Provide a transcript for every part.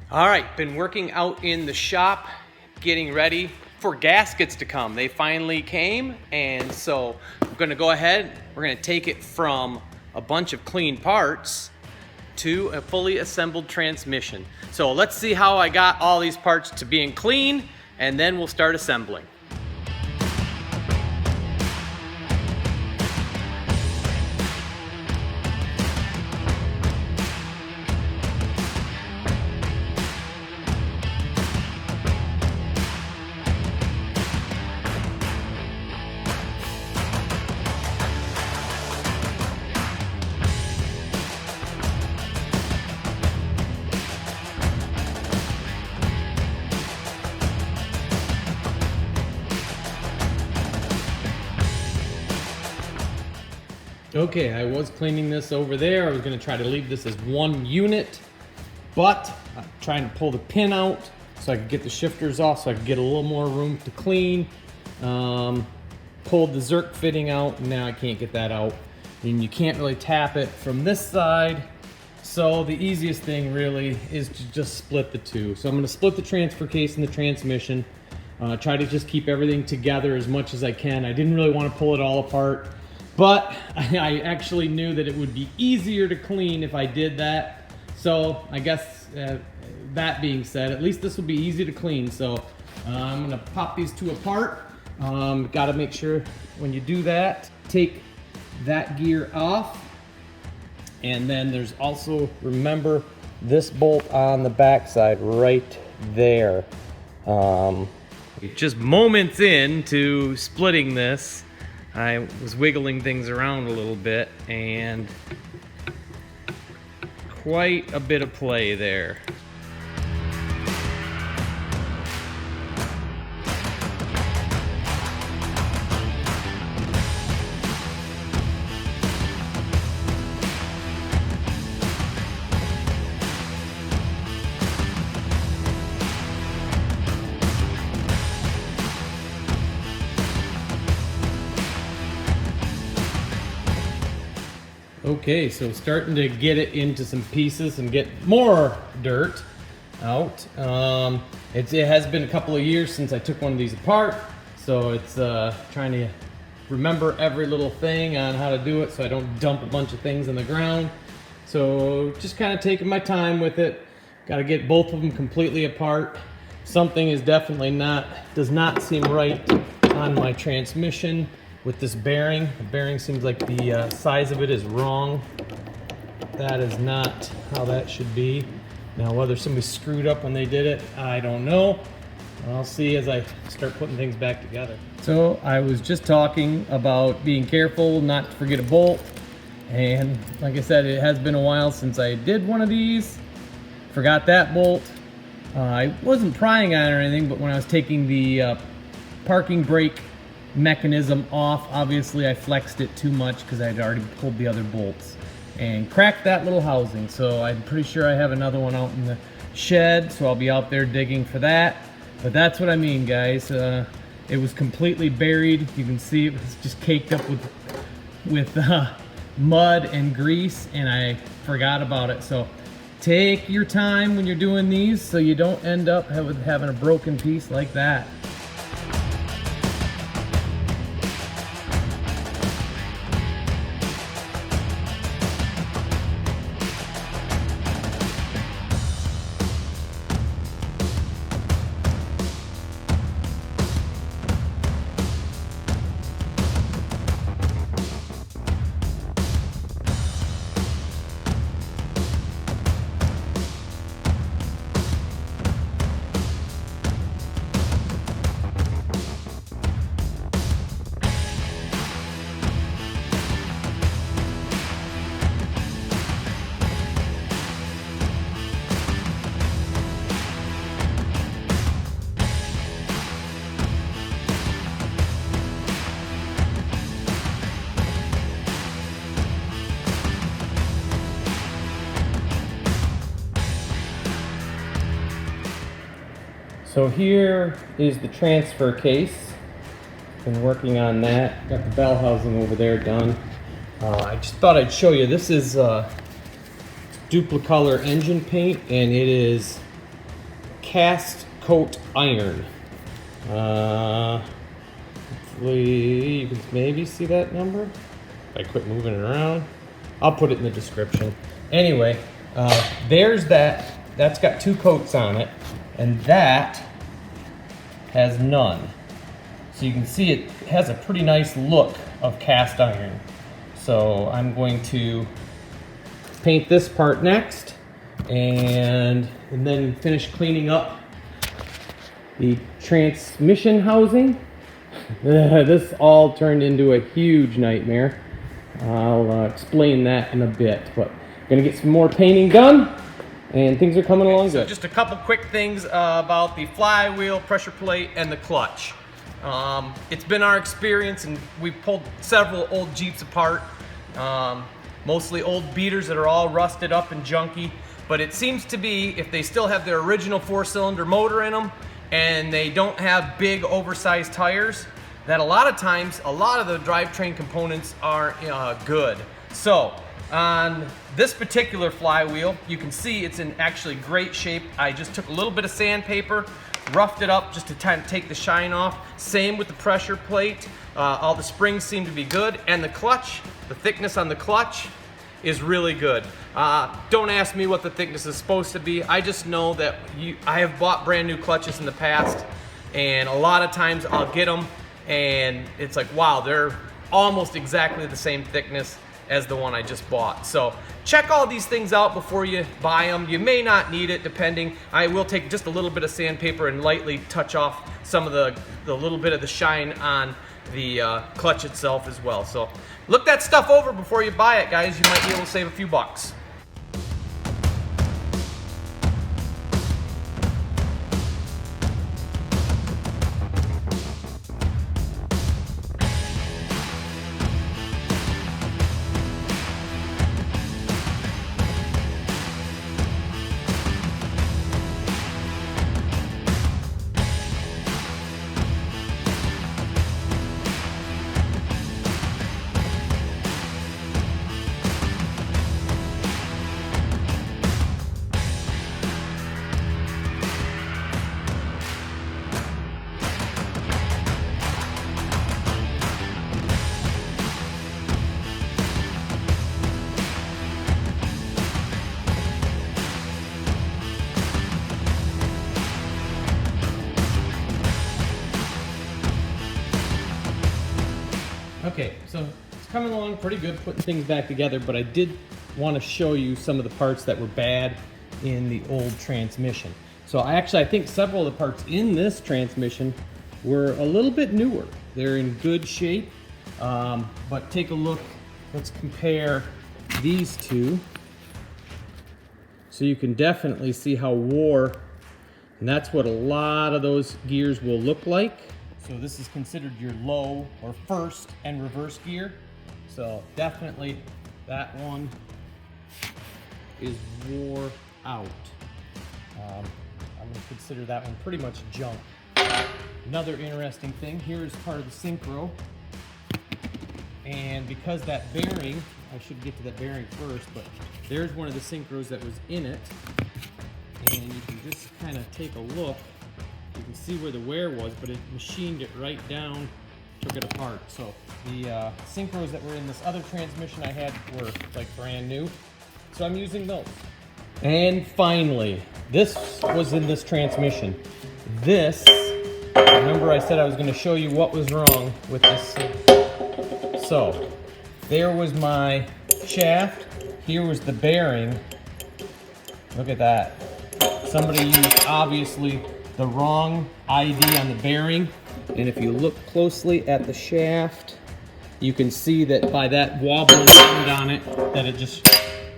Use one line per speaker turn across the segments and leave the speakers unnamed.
All right, been working out in the shop, getting ready for gaskets to come. They finally came, and so we're gonna go ahead, we're gonna take it from a bunch of clean parts to a fully assembled transmission. So let's see how I got all these parts to being clean, and then we'll start assembling. Okay, I was cleaning this over there. I was gonna try to leave this as one unit, but I'm trying to pull the pin out so I could get the shifters off so I could get a little more room to clean. Pulled the Zerk fitting out, and now I can't get that out. And you can't really tap it from this side. So the easiest thing really is to just split the two. So I'm gonna split the transfer case and the transmission. Try to just keep everything together as much as I can. I didn't really want to pull it all apart, but I actually knew that it would be easier to clean if I did that. So I guess that being said, at least this will be easy to clean. So I'm gonna pop these two apart. Gotta make sure when you do that, take that gear off. And then there's also, remember, this bolt on the back side right there. Just moments into splitting this, I was wiggling things around a little bit, and quite a bit of play there. Okay, so starting to get it into some pieces and get more dirt out. It has been a couple of years since I took one of these apart, so it's trying to remember every little thing on how to do it so I don't dump a bunch of things on the ground. So just kind of taking my time with it. Got to get both of them completely apart. Something is definitely does not seem right on my transmission. With this bearing, the bearing seems like the size of it is wrong. That is not how that should be. Now, whether somebody screwed up when they did it, I don't know. I'll see as I start putting things back together. So I was just talking about being careful not to forget a bolt. And like I said, it has been a while since I did one of these. Forgot that bolt. I wasn't prying on it or anything, but when I was taking the parking brake mechanism off, obviously I flexed it too much because I had already pulled the other bolts and cracked that little housing. So I'm pretty sure I have another one out in the shed, so I'll be out there digging for that. But that's what I mean, guys. It was completely buried. You can see it was just caked up with mud and grease, and I forgot about it. So take your time when you're doing these so you don't end up having a broken piece like that. So here is the transfer case. Been working on that. Got the bell housing over there done. I just thought I'd show you. This is Duplicolor engine paint, and it is cast coat iron. Hopefully you can maybe see that number. If I quit moving it around, I'll put it in the description. Anyway, there's that. That's got 2 coats on it, and that has none. So you can see it has a pretty nice look of cast iron. So I'm going to paint this part next, and then finish cleaning up the transmission housing. This all turned into a huge nightmare. I'll explain that in a bit, but gonna get some more painting done, and things are coming along good. So just a couple quick things about the flywheel, pressure plate, and the clutch. It's been our experience, and we've pulled several old Jeeps apart, mostly old beaters that are all rusted up and junky, but it seems to be, if they still have their original 4-cylinder motor in them and they don't have big oversized tires, that a lot of times a lot of the drivetrain components aren't good. So on this particular flywheel, you can see it's in actually great shape. I just took a little bit of sandpaper, roughed it up just to take the shine off. Same with the pressure plate. All the springs seem to be good, and the clutch, the thickness on the clutch is really good. Don't ask me what the thickness is supposed to be. I just know that I have bought brand new clutches in the past, and a lot of times I'll get them and it's like, wow, they're almost exactly the same thickness as the one I just bought. So check all these things out before you buy them. You may not need it, depending. I will take just a little bit of sandpaper and lightly touch off some of the little bit of the shine on the clutch itself as well. So look that stuff over before you buy it, guys. You might be able to save a few bucks. Okay, so it's coming along pretty good putting things back together, but I did want to show you some of the parts that were bad in the old transmission. So I think several of the parts in this transmission were a little bit newer. They're in good shape, but take a look. Let's compare these two. So you can definitely see how wore, and that's what a lot of those gears will look like. So this is considered your low or first and reverse gear. So definitely that one is wore out. I'm gonna consider that one pretty much junk. Another interesting thing, here is part of the synchro. And because that bearing, I should get to that bearing first, but there's one of the synchros that was in it. And you can just kind of take a look. You can see where the wear was, but it machined it right down, took it apart. So the synchros that were in this other transmission I had were like brand new. So I'm using those. And finally, this was in this transmission. This, remember I said I was going to show you what was wrong with this. So there was my shaft. Here was the bearing. Look at that. Somebody used obviously the wrong ID on the bearing, and if you look closely at the shaft, you can see that by that wobbling around on it, that it just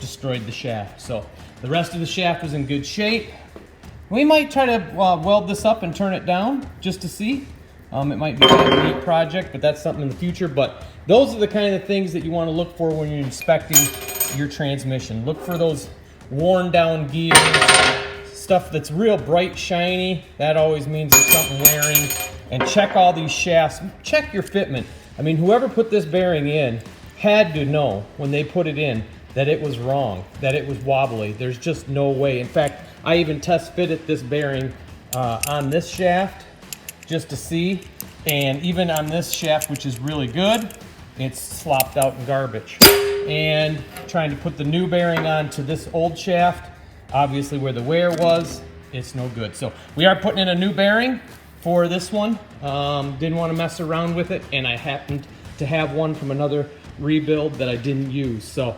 destroyed the shaft. So the rest of the shaft was in good shape. We might try to weld this up and turn it down just to see. It might be a neat project, but that's something in the future. But those are the kind of things that you want to look for when you're inspecting your transmission. Look for those worn down gears. Stuff that's real bright, shiny, that always means there's something wearing. And check all these shafts. Check your fitment. I mean, whoever put this bearing in had to know when they put it in that it was wrong, that it was wobbly. There's just no way. In fact, I even test fitted this bearing on this shaft just to see, and even on this shaft, which is really good, it's slopped out in garbage. And trying to put the new bearing onto this old shaft, obviously where the wear was, it's no good. So we are putting in a new bearing for this one. Didn't want to mess around with it, and I happened to have one from another rebuild that I didn't use. So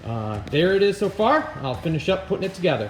there it is so far. I'll finish up putting it together.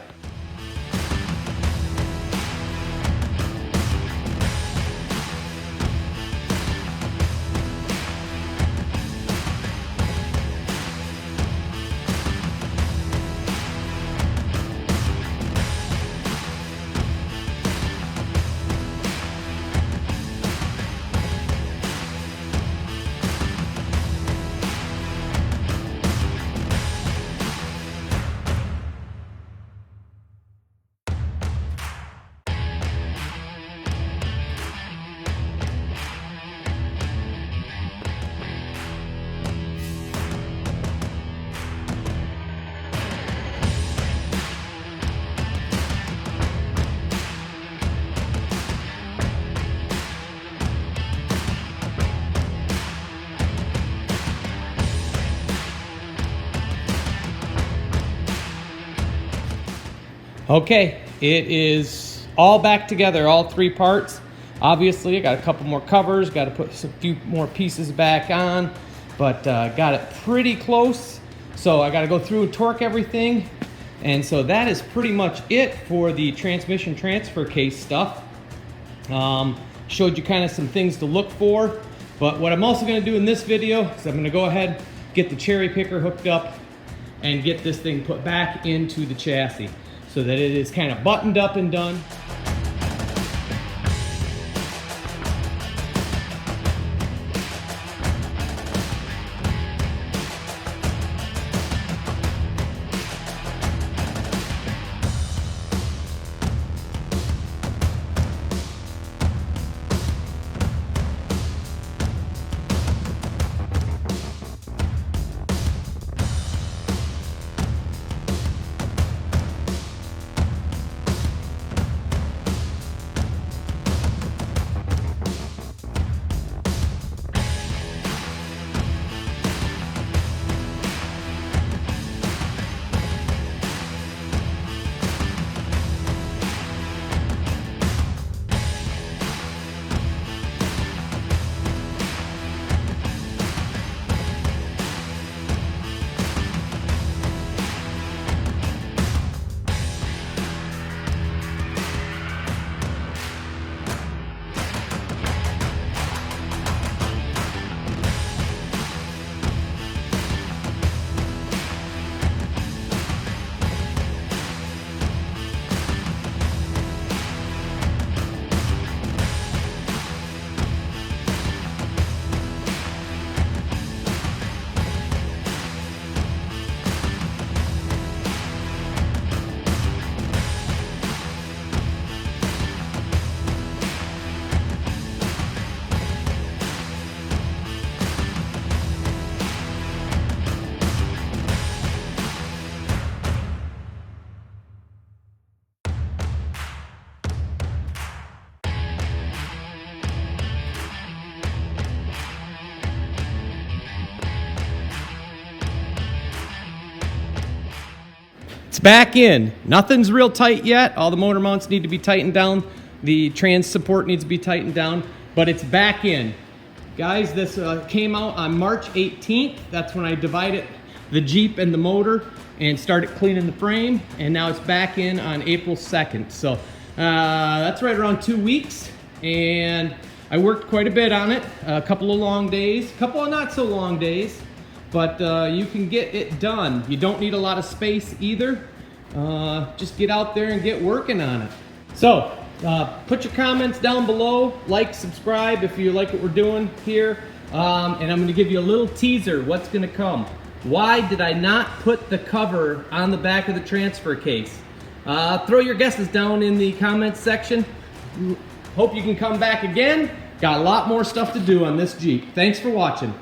Okay, it is all back together, all three parts. Obviously, I got a couple more covers, got to put a few more pieces back on, but got it pretty close. So I got to go through and torque everything. And so that is pretty much it for the transmission transfer case stuff. Showed you kind of some things to look for, but what I'm also going to do in this video is I'm going to go ahead, get the cherry picker hooked up, and get this thing put back into the chassis, so that it is kind of buttoned up and done. It's back in. Nothing's real tight yet. All the motor mounts need to be tightened down. The trans support needs to be tightened down, but it's back in. Guys, this came out on March 18th. That's when I divided the Jeep and the motor and started cleaning the frame, and now it's back in on April 2nd. So that's right around 2 weeks, and I worked quite a bit on it. A couple of long days, a couple of not so long days, but you can get it done. You don't need a lot of space either. Just get out there and get working on it. So put your comments down below, like, subscribe if you like what we're doing here, and I'm going to give you a little teaser what's going to come. Why did I not put the cover on the back of the transfer case? Throw your guesses down in the comments section. Hope you can come back again. Got a lot more stuff to do on this Jeep. Thanks for watching.